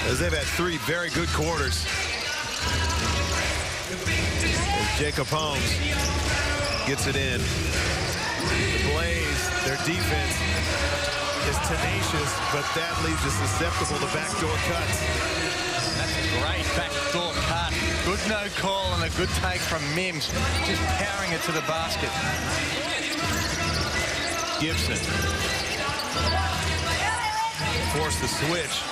as they've had 3 very good quarters. As Jacob Holmes gets it in. The Blaze, their defense is tenacious, but that leaves us susceptible to backdoor cuts. That's a great backdoor cut. Good no call and a good take from Mims. Just powering it to the basket. Gibson. Forced the switch.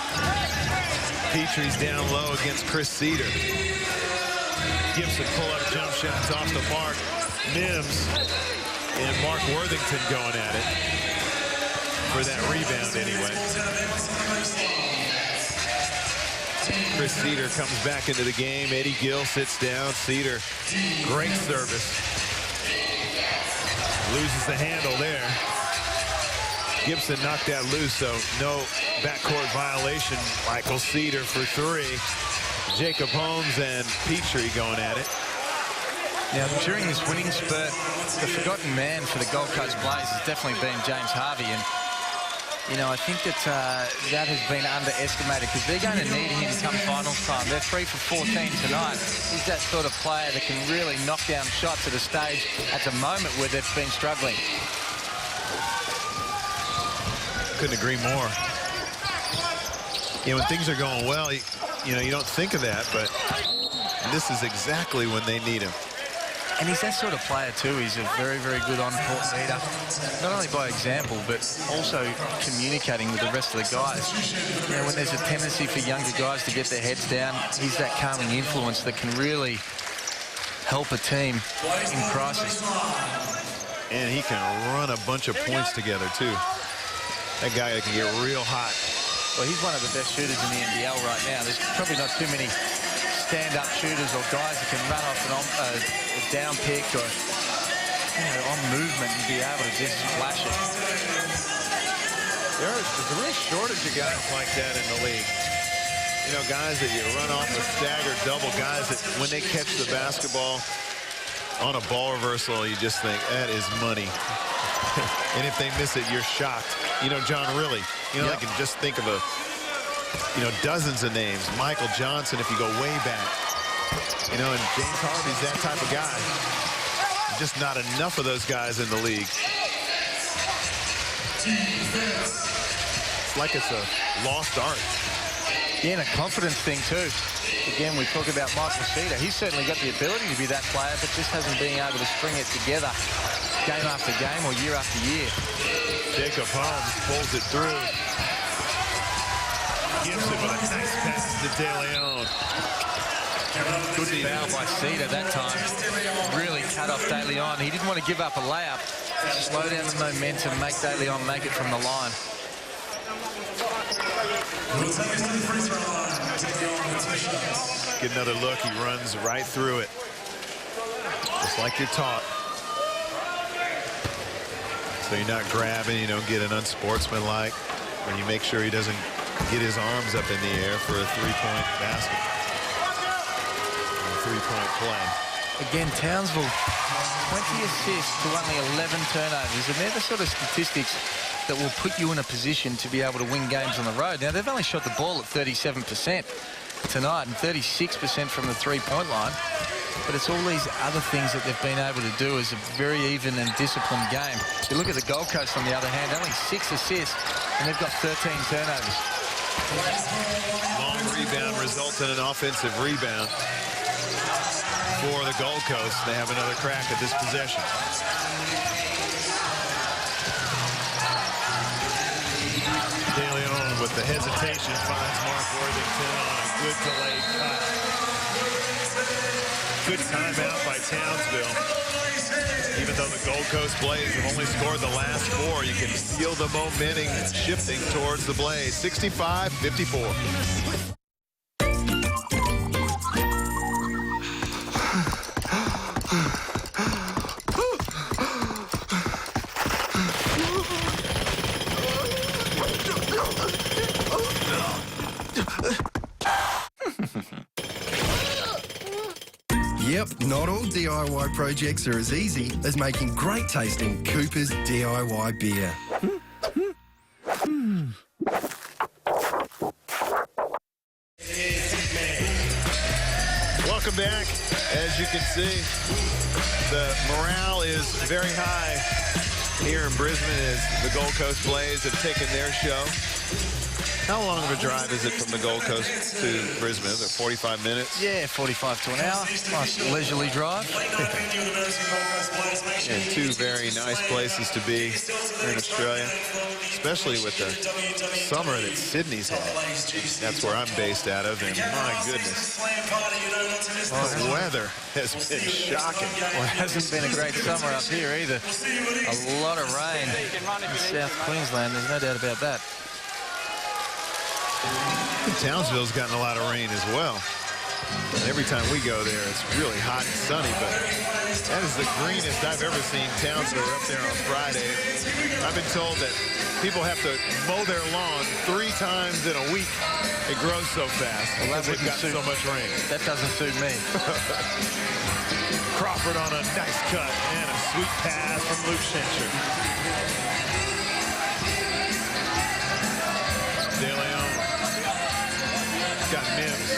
Petrie's down low against Chris Cedar. Gibson pull-up jump shots off the mark. Mims and Mark Worthington going at it for that rebound anyway. Chris Cedar comes back into the game. Eddie Gill sits down. Cedar, great service. Loses the handle there. Gibson knocked that loose, so no backcourt violation. Michael Cedar for 3. Jacob Holmes and Petrie going at it. Now, during this winning spurt, the forgotten man for the Gold Coast Blaze has definitely been James Harvey. And, you know, I think that that has been underestimated because they're going to need him come finals time. They're 3 for 14 tonight. He's that sort of player that can really knock down shots at a stage at the moment where they've been struggling. Couldn't agree more. You know, when things are going well, you know, you don't think of that, but this is exactly when they need him. And he's that sort of player, too. He's a very, very good on-court leader, not only by example, but also communicating with the rest of the guys. You know, when there's a tendency for younger guys to get their heads down, he's that calming influence that can really help a team in crisis. And he can run a bunch of points together, too. That guy that can get real hot. Well, he's one of the best shooters in the NBL right now. There's probably not too many stand-up shooters or guys that can run off a down pick or, you know, on movement and be able to just flash it. There's a real shortage of guys like that in the league. You know, guys that you run off a staggered double, guys that when they catch the basketball on a ball reversal, you just think, that is money. And if they miss it, you're shocked. You know, John, really, you know, I can just think of dozens of names. Michael Johnson, if you go way back. You know, and James Harvey's that type of guy. Just not enough of those guys in the league. It's like it's a lost art. Yeah, and a confidence thing, too. Again, we talk about Michael Cedar. He's certainly got the ability to be that player, but just hasn't been able to string it together game after game or year after year. Jacob Holmes pulls it through. Gibson with a nice pass to De Leon. Good foul by Cedar that time. Really cut off De Leon. He didn't want to give up a layup. Slow down the momentum, make De Leon make it from the line. Get another look. He runs right through it. Just like you're taught. So you're not grabbing, you don't get an unsportsmanlike when you make sure he doesn't get his arms up in the air for a three-point basket. A three-point play. Again, Townsville, 20 assists to only 11 turnovers. And they're the sort of statistics that will put you in a position to be able to win games on the road. Now, they've only shot the ball at 37% tonight and 36% from the three-point line. But it's all these other things that they've been able to do as a very even and disciplined game. You look at the Gold Coast, on the other hand, only 6 assists, and they've got 13 turnovers. Long rebound results in an offensive rebound for the Gold Coast. They have another crack at this possession. De Leon with the hesitation finds Mark Worthington on a good delayed cut. Good timeout by Townsville. Even though the Gold Coast Blaze have only scored the last 4, you can feel the momentum shifting towards the Blaze. 65-54. Yep, not all DIY projects are as easy as making great tasting Cooper's DIY beer. Welcome back. As you can see, the morale is very high here in Brisbane as the Gold Coast Blaze have taken their show. How long of a drive is it from the Gold Coast to Brisbane? Is it 45 minutes? Yeah, 45 to an hour. Nice leisurely drive. And two very nice places to be here in Australia, especially with the summer that Sydney's had. That's where I'm based out of, and my goodness, the weather has been shocking. Well, it hasn't been a great summer up here either. A lot of rain in South Queensland, there's no doubt about that. Townsville's gotten a lot of rain as well. And every time we go there, it's really hot and sunny, but that is the greenest I've ever seen Townsville up there on Friday. I've been told that people have to mow their lawn 3 times in a week. It grows so fast because they've got so much rain. That doesn't suit me. Crawford on a nice cut and a sweet pass from Luke Schencher. De Leon. Got Mims.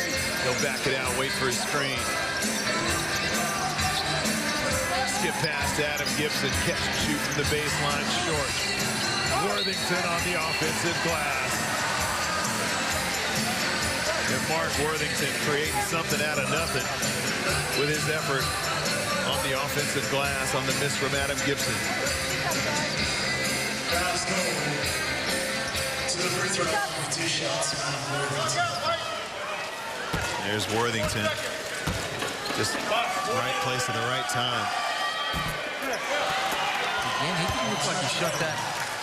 He'll back it out, wait for his screen. Skip past Adam Gibson, catch and shoot from the baseline short. Worthington on the offensive glass. And Mark Worthington creating something out of nothing with his effort on the offensive glass on the miss from Adam Gibson. There's Worthington. Just right place at the right time. Again, he didn't look like he shot that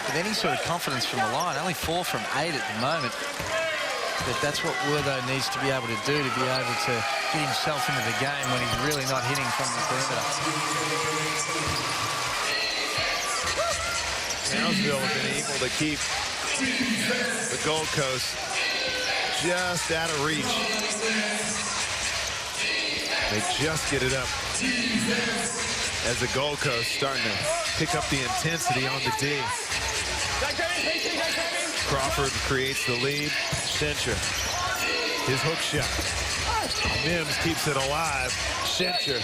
with any sort of confidence from the line. Only 4 from 8 at the moment. But that's what Wortho needs to be able to do, to be able to get himself into the game when he's really not hitting from the perimeter. Townsville have been able to keep the Gold Coast just out of reach. They just get it up as the Gold Coast starting to pick up the intensity on the D. Crawford creates the lead. Schencher, his hook shot. Mims keeps it alive. Schencher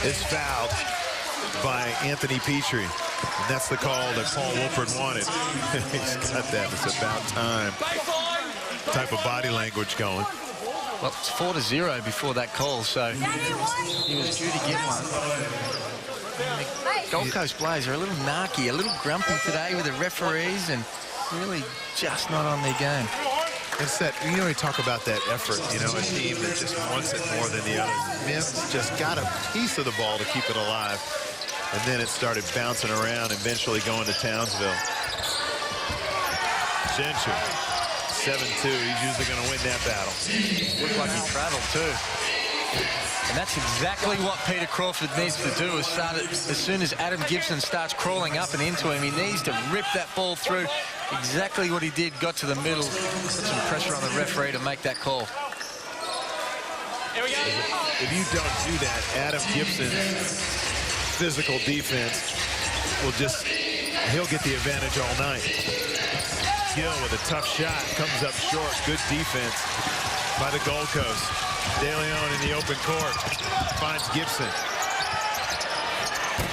is fouled by Anthony Petrie. And that's the call that Paul Wolford wanted. He's got that. It's about time. Type of body language going. Well, it's 4-0 before that call, so he was due to get one. The Gold Coast Blaze are a little narky, a little grumpy today with the referees and really just not on their game. It's that, you know, we talk about that effort, you know, a team that just wants it more than the others. Mims just got a piece of the ball to keep it alive. And then it started bouncing around, eventually going to Townsville. Schencher, 7-2. He's usually going to win that battle. Looked like he traveled too. And that's exactly what Peter Crawford needs to do, is start it as soon as Adam Gibson starts crawling up and into him. He needs to rip that ball through. Exactly what he did, got to the middle, put some pressure on the referee to make that call. Here we go. If you don't do that, Adam Gibson's physical defense will just, he'll get the advantage all night. Gill with a tough shot, comes up short. Good defense by the Gold Coast. De Leon in the open court, finds Gibson.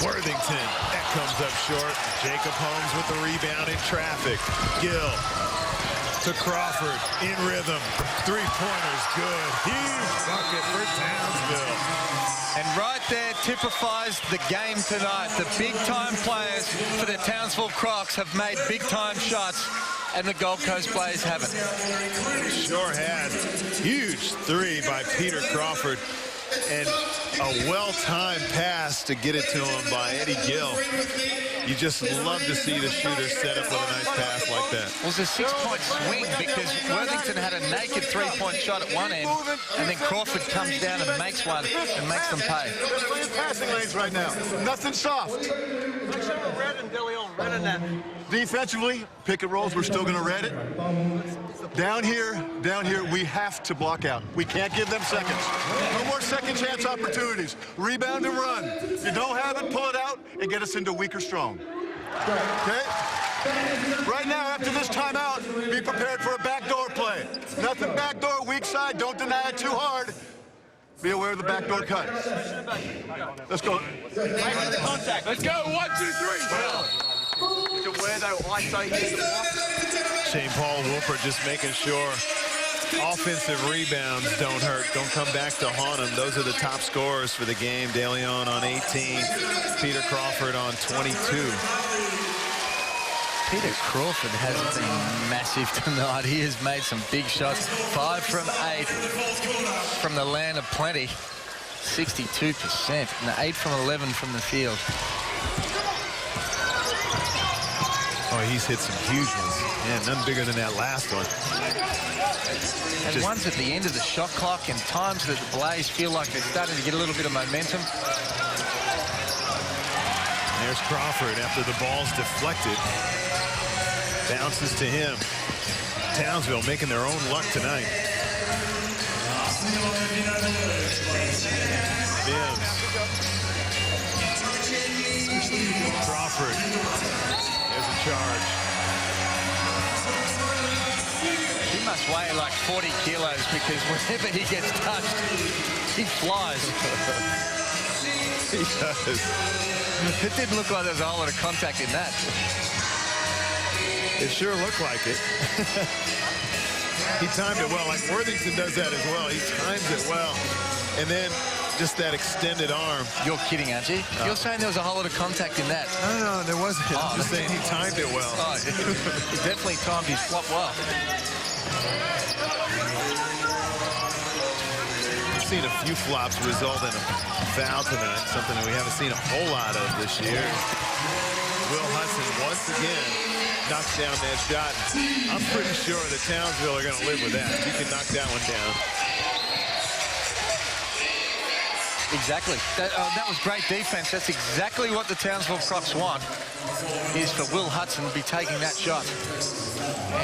Worthington, that comes up short. Jacob Holmes with the rebound in traffic. Gill to Crawford, in rhythm. 3-pointers, good. Huge bucket for Townsville. And right there typifies the game tonight. The big-time players for the Townsville Crocs have made big-time shots, and the Gold Coast Blaze haven't. Sure had. Huge 3 by Peter Crawford. And a well-timed pass to get it to him by Eddie Gill. You just love to see the shooter set up with a nice pass like that. It was a 6-point swing because Worthington had a naked 3-point shot at one end, and then Crawford comes down and makes one and makes them pay. Passing lanes right now. Nothing soft. Defensively, pick and rolls, we're still going to read it. Down here, we have to block out. We can't give them seconds. No more second chance opportunities. Rebound and run. If you don't have it, pull it out and get us into weak or strong. Okay? Right now, after this timeout, be prepared for a backdoor play. Nothing backdoor, weak side, don't deny it too hard. Be aware of the backdoor cut. Let's go. Contact. Let's go. 1, 2, 3. To where though ISO hits the block. St. Paul Wolford just making sure offensive rebounds don't hurt, don't come back to haunt them. Those are the top scorers for the game. De Leon on 18, Peter Crawford on 22. Peter Crawford has been massive tonight. He has made some big shots. 5 from 8 from the land of plenty. 62%. And 8 from 11 from the field. Oh, he's hit some huge ones. Yeah, none bigger than that last one. And ones at the end of the shot clock and times that the Blaze feel like they're starting to get a little bit of momentum. There's Crawford after the ball's deflected. Bounces to him. Townsville making their own luck tonight. Mims. Crawford. There's a charge. He must weigh like 40 kilos because whenever he gets touched, he flies. He does. It didn't look like there was a whole lot of contact in that. It sure looked like it. He timed it well. Like Worthington does that as well. He times it well. And then just that extended arm. You're kidding, aren't you? You're saying there was a whole lot of contact in that. No, there wasn't. I'm just saying he timed it well. Oh, he definitely timed his flop well. We've seen a few flops result in a foul tonight, something that we haven't seen a whole lot of this year. Will Hudson once again knocks down that shot. I'm pretty sure that Townsville are going to live with that. You can knock that one down. Exactly. That was great defense. That's exactly what the Townsville Crocs want, is for Will Hudson to be taking that shot.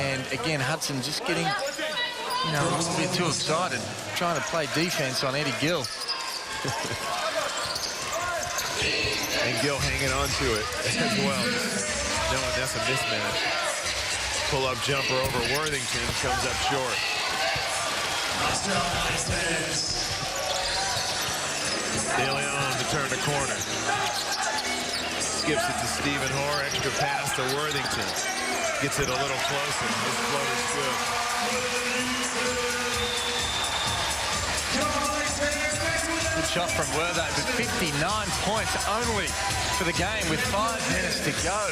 And again, Hudson just getting, you know, a little bit too excited, trying to play defense on Eddie Gill. And Gill hanging on to it as well. Knowing that's a mismatch. Pull-up jumper over Worthington comes up short. De Leon to turn the corner. Skips it to Stephen Hoare. Extra pass to Worthington. Gets it a little closer. His floater's good. Good shot from Wortho, but 59 points only for the game with 5 minutes to go.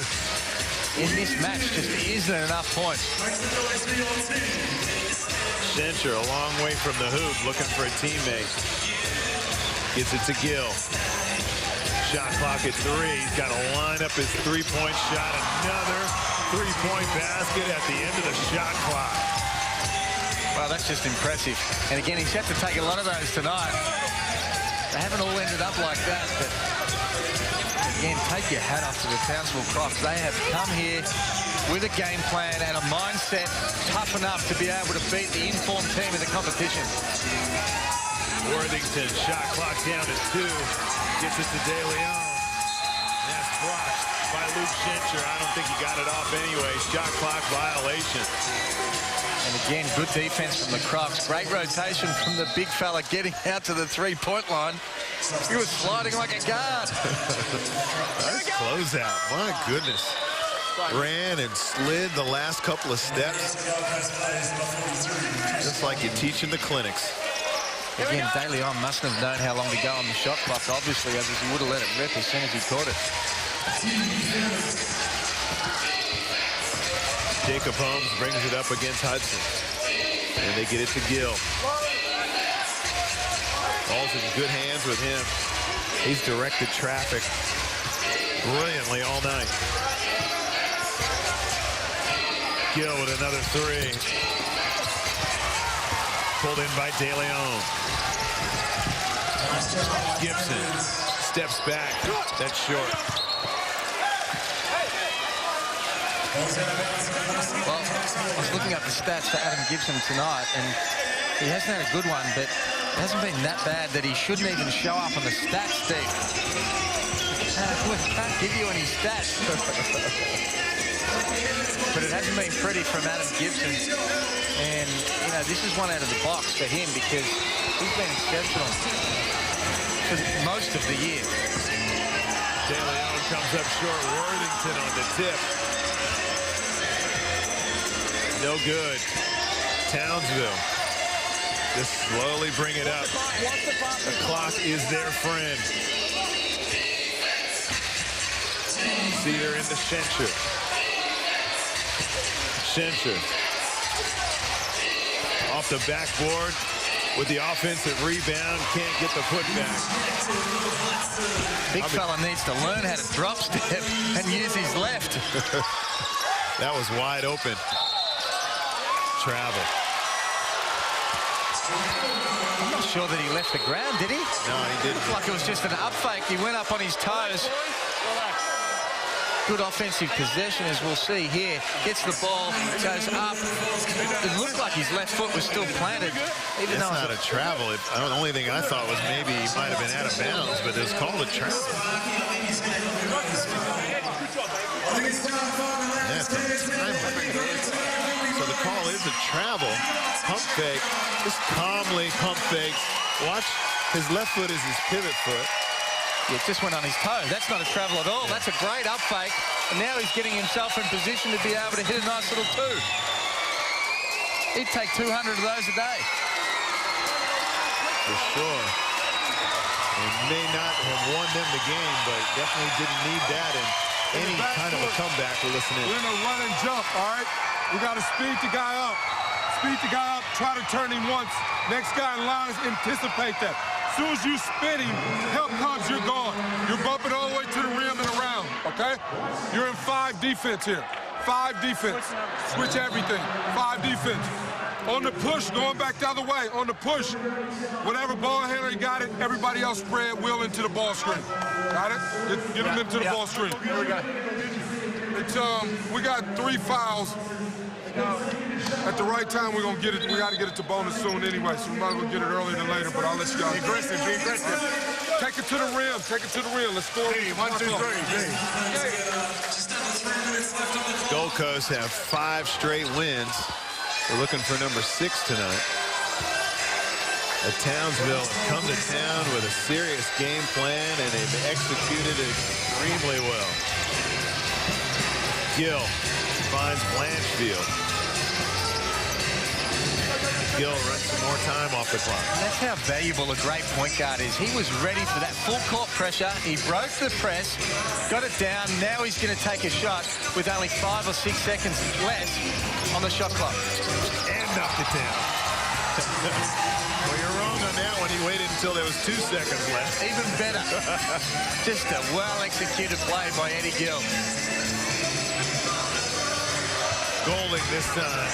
In this match, just isn't enough points. Shencher a long way from the hoop, looking for a teammate. Gets it to Gill. Shot clock at 3. He's got to line up his three-point shot. Another three-point basket at the end of the shot clock. Well, that's just impressive. And again, he's had to take a lot of those tonight. They haven't all ended up like that, but again, take your hat off to the Townsville Crocs. They have come here with a game plan and a mindset tough enough to be able to beat the informed team in the competition. Worthington, shot clock down to 2. Gets it to De Leon. That's blocked by Luke Shencher. I don't think he got it off anyway. Shot clock violation. And again, good defense from the Crocs. Great rotation from the big fella getting out to the three-point line. He was sliding like a guard. Nice closeout. My goodness. Ran and slid the last couple of steps. Just like you teach in the clinics. Again, De Leon mustn't have known how long to go on the shot clock, obviously, as he would have let it rip as soon as he caught it. Jacob Holmes brings it up against Hudson. And they get it to Gill. Ball's in good hands with him. He's directed traffic brilliantly all night. Gill with another 3. Pulled in by De Leon. Gibson steps back. That's short. Well, I was looking up the stats for Adam Gibson tonight, and he hasn't had a good one, but it hasn't been that bad that he shouldn't even show up on the stats, Steve. We can't give you any stats. but it hasn't been pretty from Adam Gibson. And, you know, this is one out of the box for him because he's been exceptional for most of the year. De Leon comes up short. Worthington on the tip. No good. Townsville just slowly bring it up. The clock is their friend. Cedar into Schencher. Schencher off the backboard with the offensive rebound. Can't get the putback. Big fella needs to learn how to drop step and use his left. That was wide open. Travel. I'm not sure that he left the ground, did he? No, he didn't. Looked like it was just an up fake. He went up on his toes. Good offensive possession, as we'll see here. Gets the ball, goes up. It looked like his left foot was still planted. Even That's though not a travel. The only thing I thought was maybe he might have been out of bounds, but it was called a travel. That's untimely. So the call is a travel. Pump fake. Just calmly pump fakes. Watch, his left foot is his pivot foot. It just went on his toe. That's not a travel at all. That's a great up fake. And now he's getting himself in position to be able to hit a nice little two. He'd take 200 of those a day. For sure. He may not have won them the game, but definitely didn't need that in any kind of a comeback. We're listening. We're in a run and jump, all right? We got to speed the guy up. Speed the guy up, try to turn him once. Next guy in line, anticipate that. As soon as you spin him, help comes, you're gone. You're bumping all the way to the rim and around, okay? You're in 5 defense here. 5 defense. Switch everything. 5 defense. On the push, going back the other way. On the push, whatever ball handler you got it, everybody else spread wheel into the ball screen. Got it? Get him into the ball screen. Here we go. It's, we got 3 fouls. At the right time, we're going to get it. We got to get it to bonus soon anyway, so we might as well get it earlier than later, but I'll let you guys. Be aggressive, be aggressive. Take it to the rim, take it to the rim. Let's score. 1, 2, 3. Gold Coast have 5 straight wins. They're looking for number 6 tonight. Townsville have come to town with a serious game plan, and they've executed it extremely well. Gill finds Blanchfield. Gill runs some more time off the clock. That's how valuable a great point guard is. He was ready for that full court pressure. He broke the press, got it down. Now he's going to take a shot with only 5 or 6 seconds left on the shot clock. And knocked it down. Well, you're wrong on that one. He waited until there was 2 seconds left. Even better. Just a well-executed play by Eddie Gill. Golding this time.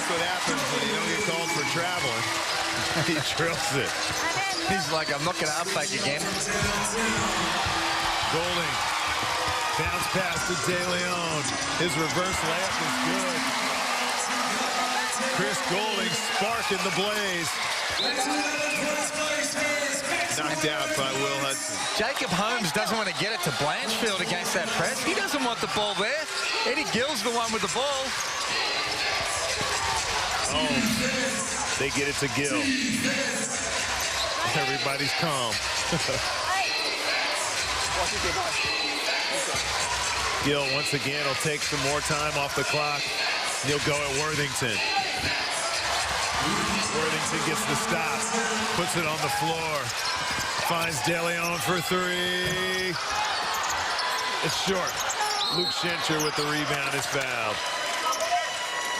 That's what happens when you don't get called for traveling. He drills it. He's like, I'm not going to up fake again. Golding. Bounce pass to De Leon. His reverse layup is good. Chris Golding sparking the blaze. Knocked out by Will Hudson. Jacob Holmes doesn't want to get it to Blanchfield against that press. He doesn't want the ball there. Eddie Gill's the one with the ball. Oh, they get it to Gill. Everybody's calm. Gill once again will take some more time off the clock. He'll go at Worthington. Worthington gets the stop, puts it on the floor, finds De Leon for 3. It's short. Luke Schencher with the rebound is fouled.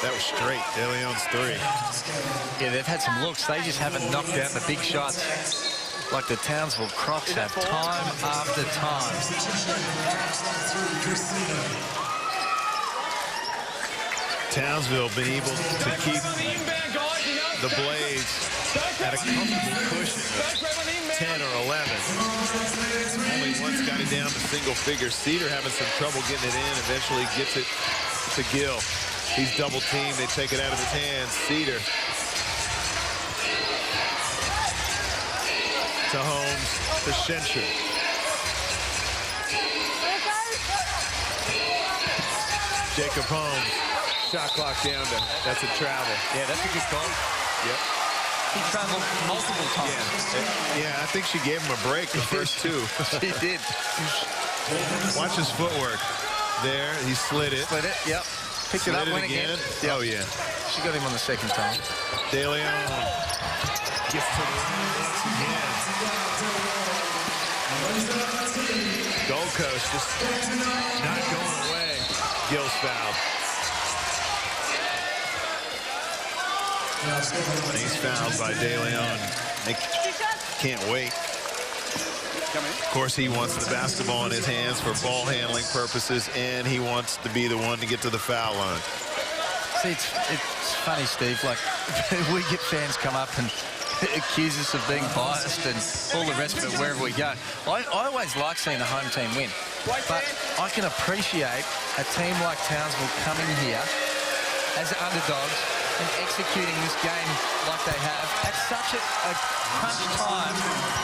That was straight. De Leon's 3. Yeah, they've had some looks. They just haven't knocked out the big shots like the Townsville Crocs have time after time. Townsville been able to keep the Blades at a comfortable cushion of 10 or 11. Only once got it down to single figures. Cedar having some trouble getting it in. Eventually gets it to Gill. He's double teamed. They take it out of his hands. Cedar to Holmes to Schencher. Jacob Holmes. Shot clock down to, that's a travel. Yeah, that's a good call. Yep. He traveled multiple times. Yeah, I think she gave him a break the first two. She did. Watch his footwork. There, he slid it. Slid it, yep. Picked it up, went again. Yep. Oh, yeah. She got him on the second time. De Leon gets to the once again. Gold Coast just not going away. Gill's fouled. And he's fouled by De Leon. They can't wait. Of course, he wants the basketball in his hands for ball handling purposes, and he wants to be the one to get to the foul line. See, it's funny, Steve. Like, we get fans come up and accuse us of being biased and all the rest of it wherever we go. I always like seeing a home team win, but I can appreciate a team like Townsville coming here as underdogs and executing this game like they have at such a crunch time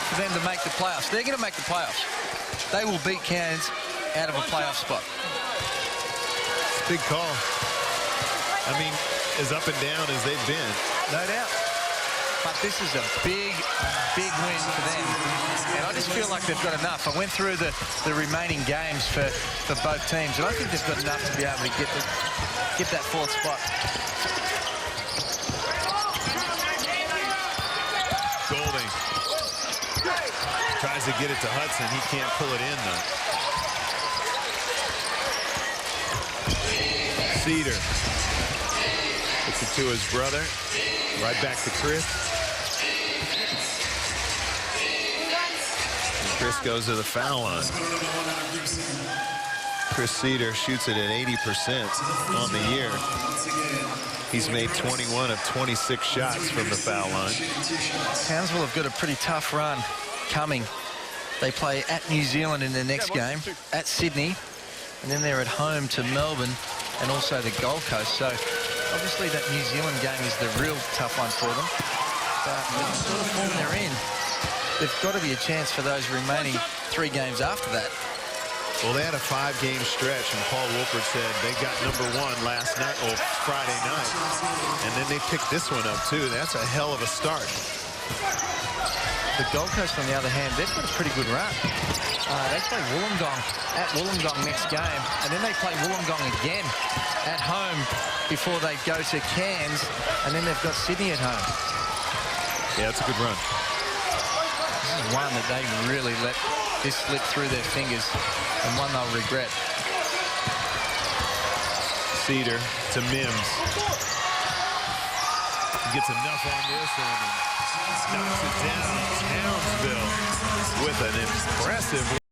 for them to make the playoffs. They're going to make the playoffs. They will beat Cairns out of a playoff spot. It's a big call. I mean, as up and down as they've been. No doubt. But this is a big, big win for them. And I just feel like they've got enough. I went through the remaining games for both teams, and I think they've got enough to be able to get that fourth spot. Golding tries to get it to Hudson. He can't pull it in, though. Cedar puts it to his brother. Right back to Chris. And Chris goes to the foul line. Chris Cedar shoots it at 80% on the year. He's made 21 of 26 shots from the foul line. Townsville have got a pretty tough run coming. They play at New Zealand in their next game, at Sydney, and then they're at home to Melbourne and also the Gold Coast. So obviously that New Zealand game is the real tough one for them. But the sort of form they're in, they've got to be a chance for those remaining 3 games after that. Well, they had a 5-game stretch, and Paul Wolford said they got #1 last night, or Friday night. And then they picked this one up, too. That's a hell of a start. The Gold Coast, on the other hand, they've got a pretty good run. They play Wollongong at Wollongong next game, and then they play Wollongong again at home before they go to Cairns, and then they've got Sydney at home. Yeah, it's a good run. This is one that they really let this slip through their fingers, and one they'll regret. Cedar to Mims. He gets enough on this one and knocks it down. Townsville with an impressive